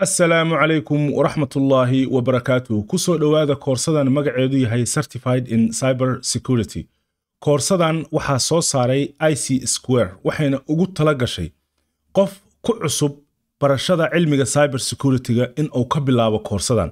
السلام عليكم ورحمة الله وبركاته. كسو دوادا كورسدان مقعيدو يهي Certified in Cyber Security. كورسدان وحا سو ساري IC Square وحينا ugu talagashay qof ku cusub barashada cilmiga cyber security-ga in uu ka bilaabo koorsadan.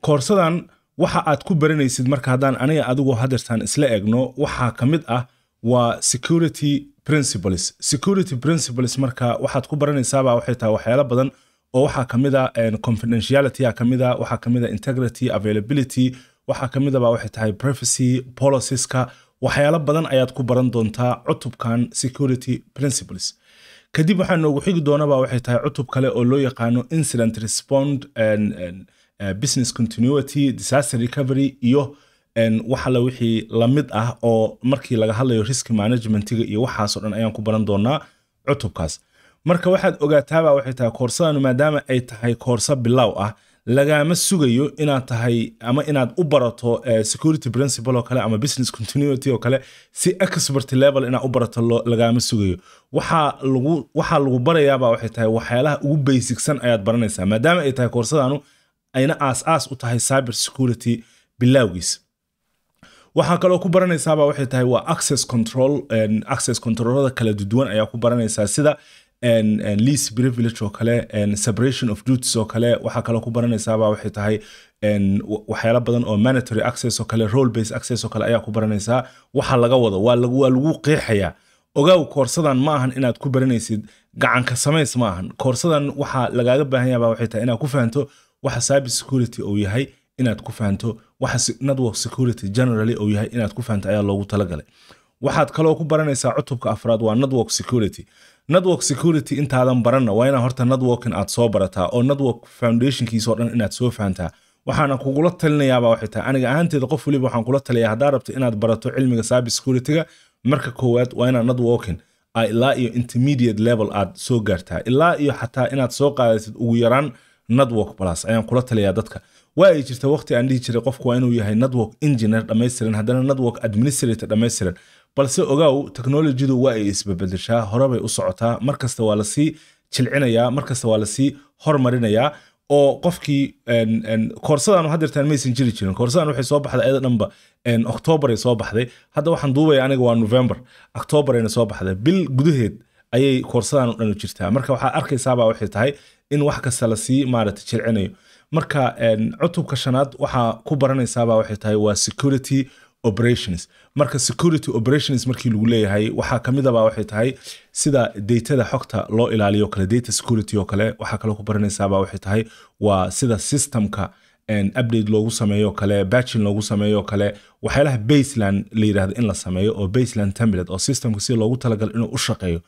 Koorsadan waxa aad ku baranaysid marka hadaan aniga adigu hadirtaan isla eegno waxa kamid ah waa security principles. Security principles marka waxaad ku baranaysaa waxay tahay waxyaalo badan oo waxa kamid ah confidentiality kamid ah, waxa kamid ah integrity, availability, waxa kamid ah waxay tahay privacy policies-ka, waxyaalo badan ayaad ku baran doontaa cutubkan security principles. kadib waxaan noogu xigi doonaa waxay tahay cutub kale oo loo yaqaano incident response and business continuity, disaster recovery iyo waxa la wixii la mid ah oo markii laga hadlayo risk management-ga iyo waxaas oo dhan ayaan ku baran doonaa cutubkaas. marka waxaad ogaataa waxay tahay koorsadan maadaama ay tahay koorsa bilow ah lagama sugayo inaad tahay ama inaad u barato security principle oo kale ama business continuity oo kale si expert level inaad u barato lagama sugayo. waxa lagu barayaa waxay tahay waxyaalaha ugu basicsan ayaad baranaysaa maadaama ay tahay koorsadanu ayna aas u tahay cyber security bilowgiis. waxa kale oo ku baranaysaa waxay tahay waa access controlada kala duwan ayaa ku baranaysaa sida least privilege oo kale separation of duties oo kale. waxa kale ku baranaysaa waxay tahay waxyaalo badan oo mandatory access oo kale, role based access oo kale ayaa ku baranaysaa. waxa laga wado waa lagu qeexayaa. ogaaw koorsadan ma ahan inaad ku baranaysid gacan ka samays ma ahan. koorsadan waxa lagaaga baahan yahay waxay tahay inaad ku fahanto waxa cyber security oo yahay, inaad ku fahanto waxa network security generally oo yahay, inaad ku fahanto ayaa loogu talagalay. waxaad kale oo ku baranaysaa cutubka afraad waa network security. network security intaadan baranna waa inaad horta networking aad soo barataa oo network foundationkiisa oo dhan inaad soo fahantaa. waxaana kugula talinayaa waxay tahay aniga ahaanteeda qof waliba waxaan kula taliyaa hadaa rabto inaad barato cilmiga cyber security-ga marka koowaad waa inaad networking ilaa iyo intermediate level aad soo gaartaa, ilaa iyo xataa inaad soo qaadatid ugu yaraan network plus ayaan kula taliyaa dadka. waa ay jirta waqti aan dhihi jiray qofku waa inuu yahay network engineer dhammaystiran haddana network administrator dhammaystiran, balse ogaaw technology-du waa ay isbedeshaa, hore bay u socotaa, markasta waa la sii jilcinayaa, markasta waa la sii hormarinayaa. oo qofkii koorsadan hadirtaan maysan jiri jirin. koorsadan waxay soo baxday ayada dhanba October ay soo baxday. hadda waxaan duubaya aniga waa November, October ayna soo baxday. bil gudaheed ayay koorsadan u dhan jirtaa. marka waxaad arkaysaa waxay tahay in wax kasta la sii maaragtay jilcinayo. marka cutubka shanaad waxa ku baranaysaa waxay tahay waa security operations. marka security operations markii lagu leeyahay waxa kamid ah waxay tahay sida data xogta loo ilaaliyo kale, data security oo kale. waxa kale ku baranaysaa waxay tahay waa sida systemka update loogu sameeyo kale, batching loogu sameeyo kale, waxyaalaha baseline la yiraahdo in la sameeyo oo baseline template oo systemka si loogu talagal inuu u shaqeeyo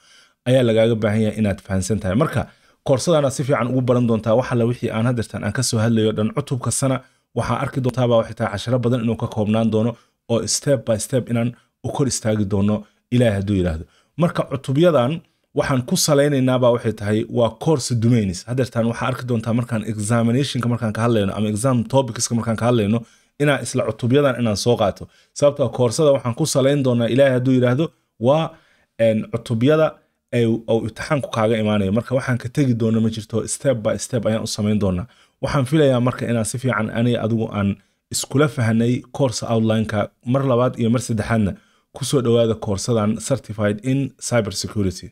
ayaa lagaaga baahan yahay inaad fahansan tahay. marka koorsadana si fiican ugu baran doontaa waxa la wixii aan hadirtaan aan ka soo hadlayo dhan. cutubka sana waxa arki doontaa waxay tahay casharo badan inuu ka koobnaan doono oo step by step inaan u kor istaagi doono ilaahay hadduu yiraahdo. marka cutubyadan waxaan ku saleynaynaa waxay tahay waa course domains. hadirtaan waxa arki doontaa markaan examinationka markaan ka hadlayno ama exam topicska markaan ka hadlayno inaan isla cutubyadan inaan soo qaato, sababtoo koorsada waxaan ku saleyn doonaa ilaahay hadduu yiraahdo waa cutubyada oo imtixaanku kaaga imaanayo. marka waxaan ka tegi doona ma jirto, step by step ayaan u sameyn doonaa. waxaan filayaa marka inaan si fiican aniga adigu aan iskula fahanay course outline-ka mar labaad iyo mar saddexaadna ku soo dhawaada koorsadan Certified in Cyber Security.